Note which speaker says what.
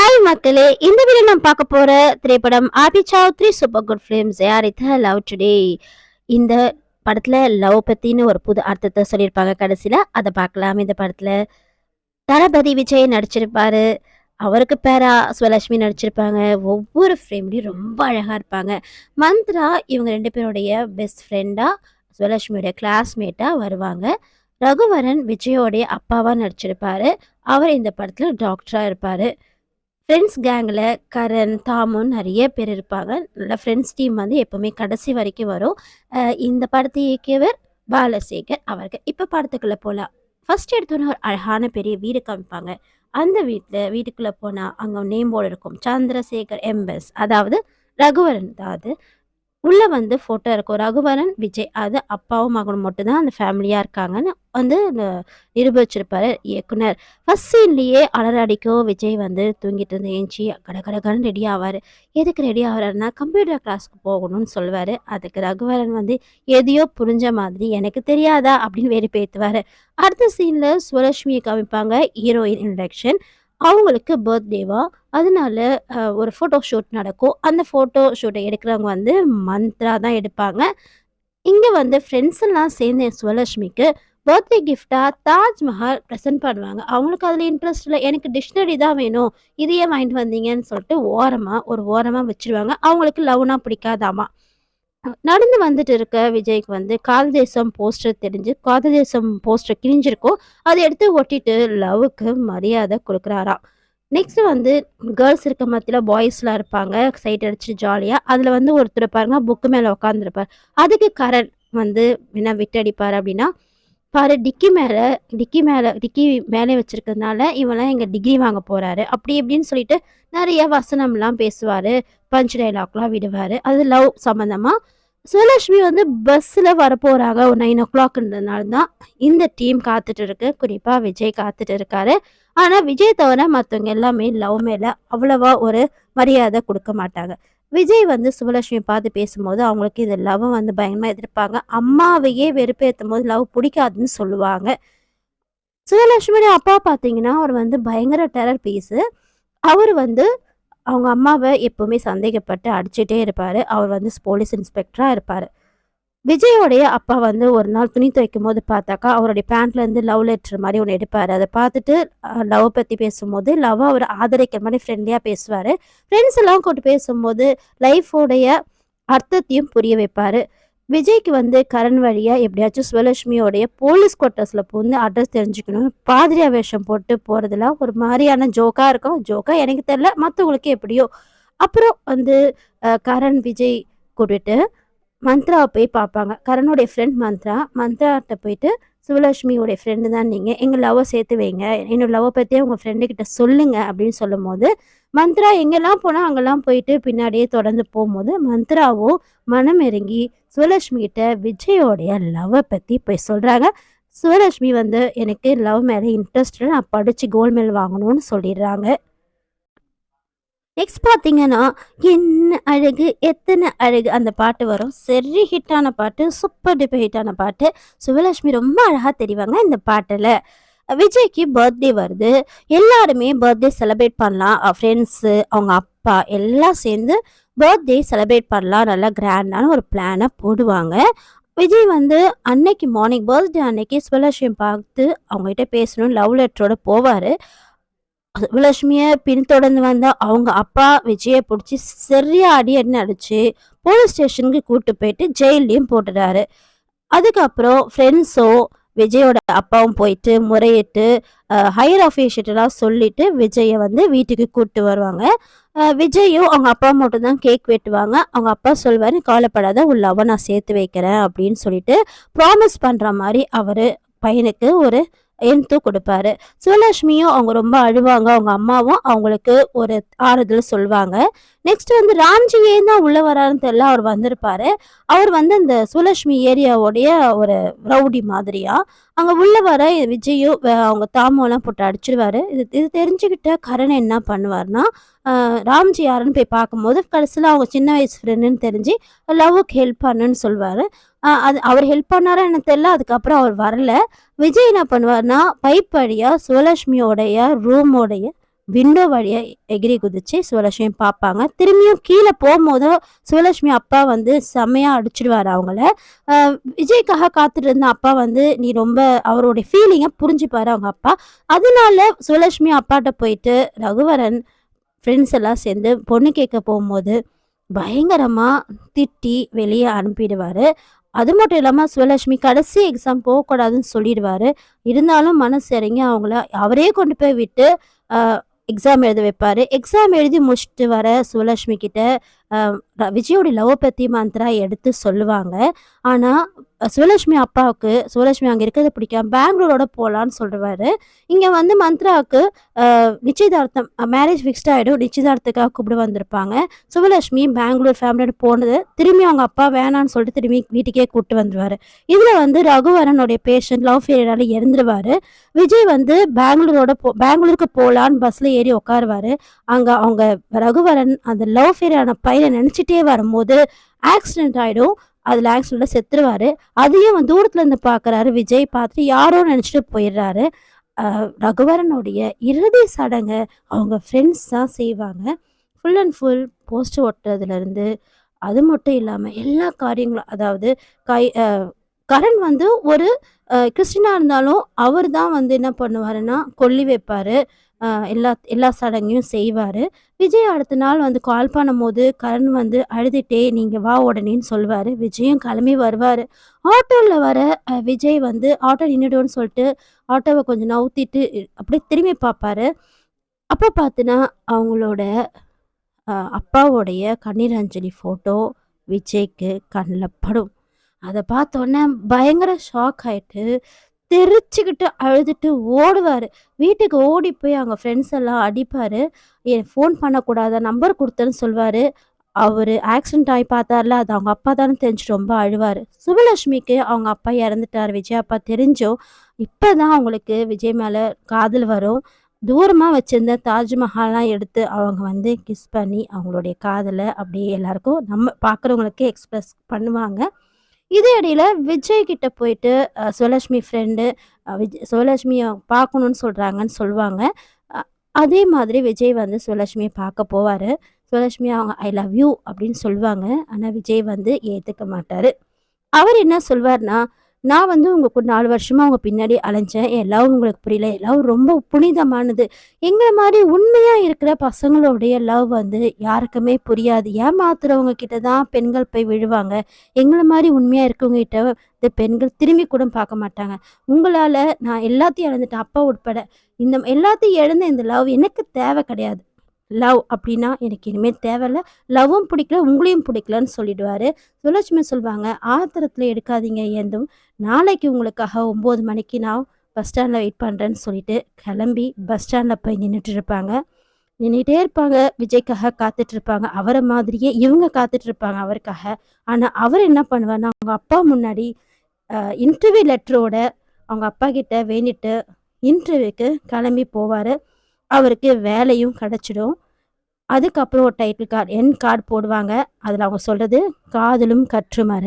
Speaker 1: Hi மக்களே, இந்த video நம்ம பார்க்க போற திரைப்படம் RB Choudary super good films தயாரித்த லவ் டுடே. இந்த படத்துல லவ் பத்தின்னு ஒரு புது அர்த்தத்தை சொல்லியிருப்பாங்க. கடைசியில அதை பார்க்கலாம். இந்த படத்துல தளபதி விஜய் நடிச்சிருப்பாரு. அவருக்கு பேரா சுவலட்சுமி நடிச்சிருப்பாங்க. ஒவ்வொரு ஃப்ரேம்லயும் ரொம்ப அழகா இருப்பாங்க. மந்த்ரா இவங்க 2 பேருடைய பெஸ்ட் ஃப்ரெண்டா, சுவலட்சுமியோட கிளாஸ்மேட்டா வருவாங்க. ரகுவரன் விஜயோடைய அப்பாவா நடிச்சிருப்பாரு. அவர் இந்த படத்துல டாக்டரா இருப்பாரு. ஃப்ரெண்ட்ஸ் கேங்கில் கரண், தாமுன்னு நிறைய பேர் இருப்பாங்க. நல்ல ஃப்ரெண்ட்ஸ் டீம் வந்து எப்போவுமே கடைசி வரைக்கும் வரும். இந்த படத்தை இயக்கியவர் பாலசேகர் அவர்கள். இப்போ படத்துக்குள்ளே போகலாம். ஃபர்ஸ்ட் எடுத்தோன்னே ஒரு அழகான பெரிய வீடு காமிப்பாங்க. அந்த வீட்டுக்குள்ளே போனால் அங்கே நேம் போர்டு இருக்கும், சந்திரசேகர் எம்பஸ், அதாவது ரகுவரன் தான் அது. உள்ளே வந்து ஃபோட்டோ இருக்கும், ரகுவரன் விஜய், அது அப்பாவும் மகனும் மட்டும்தான் அந்த ஃபேமிலியாக இருக்காங்கன்னு வந்து நிரூபிச்சிருப்பாரு இயக்குனர். ஃபர்ஸ்ட் சீன்லேயே அலறடிக்கும் விஜய் வந்து தூங்கிட்டு இருந்து ஏஞ்சி கடகடகன்னு ரெடி ஆவார். எதுக்கு ரெடி ஆகிறாருன்னா கம்ப்யூட்டர் கிளாஸ்க்கு போகணும்னு சொல்லுவார். அதுக்கு ரகுவரன் வந்து எதையோ புரிஞ்ச மாதிரி எனக்கு தெரியாதா அப்படின்னு வெறுப்பேற்றுவார். அடுத்த சீனில் சுவலட்சுமியை காமிப்பாங்க. Heroine introduction. அவங்களுக்கு பர்த்டேவா, அதனால ஒரு ஃபோட்டோ ஷூட் நடக்கும். அந்த ஃபோட்டோ ஷூட்டை எடுக்கிறவங்க வந்து மந்த்ரா தான் எடுப்பாங்க. இங்கே வந்து ஃப்ரெண்ட்ஸ் எல்லாம் சேர்ந்து சுவலட்சுமிக்கு பர்த்டே கிஃப்டாக தாஜ்மஹால் ப்ரெசென்ட் பண்ணுவாங்க. அவங்களுக்கு அதில் இன்ட்ரெஸ்ட் இல்லை, எனக்கு டிக்ஷனரி தான் வேணும், இதையே வாங்கிட்டு வந்தீங்கன்னு சொல்லிட்டு ஓரமாக வச்சுருவாங்க. அவங்களுக்கு லவ்னா பிடிக்காதாமா. நடந்து வந்துட்டு இருக்க விஜய்க்கு வந்து காதல் தேசம் போஸ்டர் தெரிஞ்சு, காதல் தேசம் போஸ்டர் கிழிஞ்சிருக்கும். அதை எடுத்து ஒட்டிட்டு லவ்வுக்கு மரியாதை கொடுக்குறாராம். நெக்ஸ்ட் வந்து கேர்ள்ஸ் இருக்க மத்தியில் பாய்ஸ்லாம் இருப்பாங்க, சைட் அடிச்சு ஜாலியாக. அதில் வந்து ஒருத்தர் பாருங்க புக்கு மேலே உட்காந்துருப்பார். அதுக்கு கரண் வந்து என்ன விட்டு அடிப்பார் அப்படின்னா, பாரு டிக்கி மேலே வச்சிருக்கிறதுனால இவெல்லாம் எங்கள் டிகிரி வாங்க போகிறாரு அப்படி இப்படின்னு சொல்லிட்டு நிறைய வசனம்லாம் பேசுவார். பஞ்ச் டைலாக்லாம் விடுவார். அது லவ் சம்மந்தமாக. சுவலட்சுமி வந்து பஸ்ஸில் வரப்போகிறாங்க ஒரு 9 o'clockன்றதுனால தான் இந்த டீம் காத்துட்டு இருக்கு. குறிப்பாக விஜய் காத்துட்டு இருக்காரு. ஆனால் விஜய் தவிர மற்றவங்க எல்லாமே லவ் மேலே அவ்வளவா ஒரு மரியாதை கொடுக்க மாட்டாங்க. விஜய் வந்து சுவலட்சுமியை பார்த்து பேசும்போது அவங்களுக்கு இந்த லவ் வந்து பயங்கரமாக எதிர்ப்பாங்க. அம்மாவையே வெறுப்பேற்றும் போது லவ் பிடிக்காதுன்னு சொல்லுவாங்க. சுவலட்சுமியோட அப்பா பார்த்தீங்கன்னா அவர் வந்து பயங்கர டெரர் பீஸு. அவர் வந்து அவங்க அம்மாவை எப்போவுமே சந்தேகப்பட்டு அடிச்சுட்டே இருப்பார். அவர் வந்து போலீஸ் இன்ஸ்பெக்டராக இருப்பார். விஜயோடைய அப்பா வந்து ஒரு நாள் துணி துவைக்கும் போது பார்த்தாக்கா அவருடைய பேண்ட்லேருந்து லவ் லெட்டர் மாதிரி ஒன்று எடுப்பார். அதை பார்த்துட்டு லவ் பற்றி பேசும்போது லவ் அவர் ஆதரிக்கிற மாதிரி ஃப்ரெண்ட்லியாக பேசுவார். ஃப்ரெண்ட்ஸ் எல்லாம் கூட்டு பேசும்போது லைஃபோடைய அர்த்தத்தையும் புரிய வைப்பார். விஜய்க்கு வந்து கரண் வழியாக எப்படியாச்சும் சுவலட்சுமியோடைய போலீஸ் குவார்ட்டர்ஸில் வந்து அட்ரஸ் தெரிஞ்சுக்கணும். பாதிரியா வேஷம் போட்டு போகிறதுலாம் ஒரு மாதிரியான ஜோக்காக இருக்கும். ஜோக்காக எனக்கு தெரியல, மற்றவங்களுக்கு எப்படியோ. அப்புறம் வந்து கரண் விஜய் கூட்டிட்டு மந்த்ராவை போய் பார்ப்பாங்க. கரனுடைய ஃப்ரெண்ட் மந்த்ராட்ட போயிட்டு, சுவலட்சுமியோடைய ஃப்ரெண்டு தான் நீங்கள், எங்கள் லவ்வை சேர்த்து வைங்க, என்னோட லவ்வை பற்றியே உங்கள் ஃப்ரெண்டுக்கிட்ட சொல்லுங்கள் அப்படின்னு சொல்லும் போது மந்த்ரா எங்கெல்லாம் போனால் அங்கெல்லாம் போயிட்டு பின்னாடியே தொடர்ந்து போகும்போது மந்த்ராவும் மனம் இறங்கி சுவலட்சுமி கிட்ட விஜயோடைய லவ்வை பற்றி போய் சொல்கிறாங்க. சுவலட்சுமி வந்து எனக்கு லவ் மேலே இன்ட்ரெஸ்ட், நான் படித்து கோல்டு மெடல் வாங்கணும்னு சொல்லிடுறாங்க. நெக்ஸ்ட் பார்த்தீங்கன்னா, என்ன அழகு எத்தனை அழகு அந்த பாட்டு வரும். சரி ஹிட்டான பாட்டு, சூப்பர் டூப்பர் ஹிட்டான பாட்டு. சுவலட்சுமி ரொம்ப அழகாக தெரிவாங்க இந்த பாட்டில். விஜய்க்கு பர்த்டே வருது. எல்லாருமே பர்த்டே செலிப்ரேட் பண்ணலாம். ஃப்ரெண்ட்ஸு, அவங்க அப்பா எல்லாம் சேர்ந்து பர்த்டே செலிப்ரேட் பண்ணலாம். நல்லா கிராண்டான ஒரு பிளானை போடுவாங்க. விஜய் வந்து அன்னைக்கு மார்னிங் பர்த்டே அன்னைக்கு சுவலட்சுமி பார்த்து அவங்ககிட்ட பேசணும்னு லவ் லெட்டரோட போவார். சுவலட்சுமியை பின்தொடர்ந்து வந்தால் அவங்க அப்பா விஜயை பிடிச்சி சரியா அடின்னு அடிச்சு போலீஸ் ஸ்டேஷனுக்கு கூப்பிட்டு போயிட்டு ஜெயிலையும் போட்டுறாரு. அதுக்கப்புறம் ஃப்ரெண்ட்ஸோ விஜயோட அப்பாவும் போயிட்டு முறையிட்டு ஹையர் ஆஃபீஷியலாம் சொல்லிட்டு விஜயை வந்து வீட்டுக்கு கூப்பிட்டு வருவாங்க. விஜயும் அவங்க அப்பா மட்டும்தான் கேக் வெட்டுவாங்க. அவங்க அப்பா சொல்வார், கவலைப்படாத உள்ள அவன் நான் சேர்த்து வைக்கிறேன் அப்படின்னு சொல்லிட்டு ப்ராமிஸ் பண்ணுற மாதிரி அவர் பையனுக்கு ஒரு எடுத்து கொடுப்பாரு. சுவலட்சுமியும் அவங்க ரொம்ப அழுவாங்க. அவங்க அம்மாவும் அவங்களுக்கு ஒரு ஆறுதல் சொல்லுவாங்க. நெக்ஸ்ட் வந்து ராம்ஜி ஏன் தான் உள்ள வராருன்னு தெரியல, அவர் வந்திருப்பாரு. அவர் வந்து அந்த சுவலட்சுமி ஏரியாவுடைய ஒரு ரவுடி மாதிரியா அங்கே உள்ள வர விஜயும் அவங்க தாமோலாம் போட்டு அடிச்சிடுவாரு. இது தெரிஞ்சுக்கிட்ட கரண் என்ன பண்ணுவார்னா, ராம்ஜி யாருன்னு போய் பார்க்கும்போது கடைசியில் அவங்க சின்ன வயசு ஃப்ரெண்டுன்னு தெரிஞ்சு லவ்வுக்கு ஹெல்ப் பண்ணுன்னு சொல்லுவார். அது அவர் ஹெல்ப் பண்ணாரா எனக்கு தெரியல. அதுக்கப்புறம் அவர் வரல. விஜய் என்ன பண்ணுவார்னா பைப் வழியாக சுவலட்சுமியோடைய ரூமோடைய விண்டோ வழியா எகிரி குதிச்சு சிவலட்சுமி பார்ப்பாங்க. திரும்பியும் கீழ போம்போதும் சிவலட்சுமி அப்பா வந்து செம்மையா அடிச்சுடுவாரு அவங்கள. அ விஜய்க்காக காத்துட்டு இருந்த அப்பா வந்து நீ ரொம்ப அவருடைய ஃபீலிங்க புரிஞ்சுப்பாரு அவங்க அப்பா. அதனால சிவலட்சுமி அப்பாட்ட போயிட்டு ரகுவரன் ஃப்ரெண்ட்ஸ் எல்லாம் சேர்ந்து பொண்ணு கேட்க போகும்போது பயங்கரமா திட்டி வெளிய அனுப்பிடுவாரு. அது மட்டும் இல்லாம சிவலட்சுமி கடைசி எக்ஸாம் போகக்கூடாதுன்னு சொல்லிடுவாரு. இருந்தாலும் மனசு இறங்கி அவங்கள அவரே கொண்டு போய் விட்டு அ எக்ஸாம் எழுத வைப்பாரு. எக்ஸாம் எழுதி முடிச்சுட்டு வர சிவலட்சுமி கிட்ட அ விஜயோட லவ் பத்தி மந்த்ரா எடுத்து சொல்லுவாங்க. ஆனா சிவலட்சுமி அப்பாவுக்கு சிவலட்சுமி அங்க இருக்கிறது பிடிக்காம பெங்களூரோட போலான்னு சொல்லுவாரு. இங்க வந்து மந்த்ராவுக்கு நிச்சயதார்த்தம் மேரேஜ் ஃபிக்ஸ்ட் ஆயிடும். நிச்சயதார்த்தத்துக்காக கூப்பிட வந்திருப்பாங்க. சுவலட்சுமி பெங்களூர் ஃபேமிலியோட போனது திரும்பி அவங்க அப்பா வேணான்னு சொல்லிட்டு திரும்பி வீட்டுக்கே கூப்பிட்டு வந்துருவாரு. இதுல வந்து ரகுவரனுடைய பேஷண்ட் லவ் ஃபெயிலியரால இறந்துருவாரு. விஜய் வந்து பெங்களூருக்கு போலான்னு பஸ்ல ஏறி உட்காருவாரு. அங்க அவங்க ரகுவரன் அந்த லவ் ஃபெயிலியரான பையனை நினைச்சிட்டே வரும்போது ஆக்சிடென்ட் ஆயிடும். அதுல ஆக்சிடென்ட்ல செத்துருவாரு. அதையும் தூரத்துல இருந்து பாக்குறாரு விஜய். பார்த்துட்டு யாரோ நினைச்சிட்டு போயிடுறாரு. ரகுவரனுடைய இறுதி சடங்க அவங்க ஃப்ரெண்ட்ஸ் தான் செய்வாங்க. ஃபுல் அண்ட் ஃபுல் போஸ்டர் ஒட்டுறதுலேருந்து அது மட்டும் இல்லாமல் எல்லா காரியங்களும் அதாவது கை கரண் வந்து ஒரு கிறிஸ்டினா இருந்தாலும் அவர் தான் வந்து என்ன பண்ணுவாருன்னா கொல்லி வைப்பார். எல்லா எல்லா சடங்கையும் செய்வார். விஜய் அடுத்த நாள் வந்து கால் பண்ணும்போது கரண் வந்து அழுதுகிட்டே நீங்கள் வா உடனேன்னு சொல்லுவார். விஜயும் கிளம்பி வருவார். ஆட்டோவில் வர விஜய் வந்து ஆட்டோ நின்றுடுன்னு சொல்லிட்டு ஆட்டோவை கொஞ்சம் நவுத்திட்டு அப்படியே திரும்பி பார்ப்பாரு. அப்போ பார்த்தினா அவங்களோட அப்பாவோடைய கண்ணீர் அஞ்சலி ஃபோட்டோ விஜய்க்கு கண்ணில் படும். அதை பார்த்தோன்னே பயங்கர ஷாக் ஆயிட்டு தெரிச்சுக்கிட்டு அழுதுட்டு ஓடுவார். வீட்டுக்கு ஓடி போய் அவங்க ஃப்ரெண்ட்ஸ் எல்லாம் அடிப்பார். என் ஃபோன் பண்ணக்கூடாத நம்பர் கொடுத்தேன்னு சொல்வார். அவர் ஆக்சிடென்ட் ஆகி பார்த்தார்ல அது அவங்க அப்பா தானே தெரிஞ்சு ரொம்ப அழுவார். சுபலட்சுமிக்கு அவங்க அப்பா இறந்துட்டார் விஜய் அப்பா தெரிஞ்சும் இப்போ தான் அவங்களுக்கு விஜய் மேலே காதல் வரும். தூரமாக வச்சுருந்த தாஜ்மஹால்லாம் எடுத்து அவங்க வந்து கிஸ் பண்ணி அவங்களுடைய காதலை அப்படியே எல்லாருக்கும் நம்ம பார்க்குறவங்களுக்கு எக்ஸ்பிரஸ் பண்ணுவாங்க. இதே இடையில விஜய் கிட்ட போயிட்டு சுவலட்சுமி ஃப்ரெண்டு சுவலட்சுமியை பார்க்கணுன்னு சொல்கிறாங்கன்னு சொல்லுவாங்க. அதே மாதிரி விஜய் வந்து சுவலட்சுமியை பார்க்க போவார். சுவலட்சுமி அவங்க ஐ லவ் யூ அப்படின்னு சொல்லுவாங்க. ஆனால் விஜய் வந்து ஏற்றுக்க மாட்டார். அவர் என்ன சொல்வார்னா, நான் வந்து உங்களுக்கு 4 வருஷமா உங்க பின்னாடி அலைஞ்சேன். என் லவ் உங்களுக்கு புரியல. என் லவ் ரொம்ப புனிதமானது. எங்கள மாதிரி உண்மையா இருக்கிற பசங்களுடைய லவ் வந்து யாருக்குமே புரியாது. ஏமாத்துறவங்க கிட்ட தான் பெண்கள் போய் விழுவாங்க. எங்கள மாதிரி உண்மையா இருக்கவங்க கிட்ட இந்த பெண்கள் திரும்பி கூட பார்க்க மாட்டாங்க. உங்களால நான் எல்லாத்தையும் இழந்துட்டேன், அப்பா உட்பட. இந்த எல்லாத்தையும் இழந்த இந்த லவ் எனக்கு தேவை கிடையாது. லவ் அப்படின்னா எனக்கு இனிமேல் தேவையில்ல. லவ்வும் பிடிக்கல, உங்களையும் பிடிக்கலன்னு சொல்லிடுவாரு. சுலட்சுமி சொல்லுவாங்க, ஆத்திரத்தில் எடுக்காதீங்க ஏந்தும். நாளைக்கு உங்களுக்காக 9 மணிக்கு நான் பஸ் ஸ்டாண்டில் வெயிட் பண்ணுறேன்னு சொல்லிட்டு கிளம்பி பஸ் ஸ்டாண்டில் போய் நின்றுட்டு இருப்பாங்க. நின்றுட்டே இருப்பாங்க. விஜய்க்காக காத்துட்டு இருப்பாங்க. அவரை மாதிரியே இவங்க காத்துட்டு இருப்பாங்க அவருக்காக. ஆனால் அவர் என்ன பண்ணுவார்னா அவங்க அப்பா முன்னாடி இன்டர்வியூ லெட்டரோட அவங்க அப்பா கிட்ட வேண்டிட்டு இன்டர்வியூக்கு கிளம்பி போவார். அவருக்கு வேலையும் கிடச்சிடும். அதுக்கப்புறம் ஒரு டைட்டில் கார்டு என் கார்டு போடுவாங்க. அதில் அவங்க சொல்கிறது காதலும் கற்றுமற.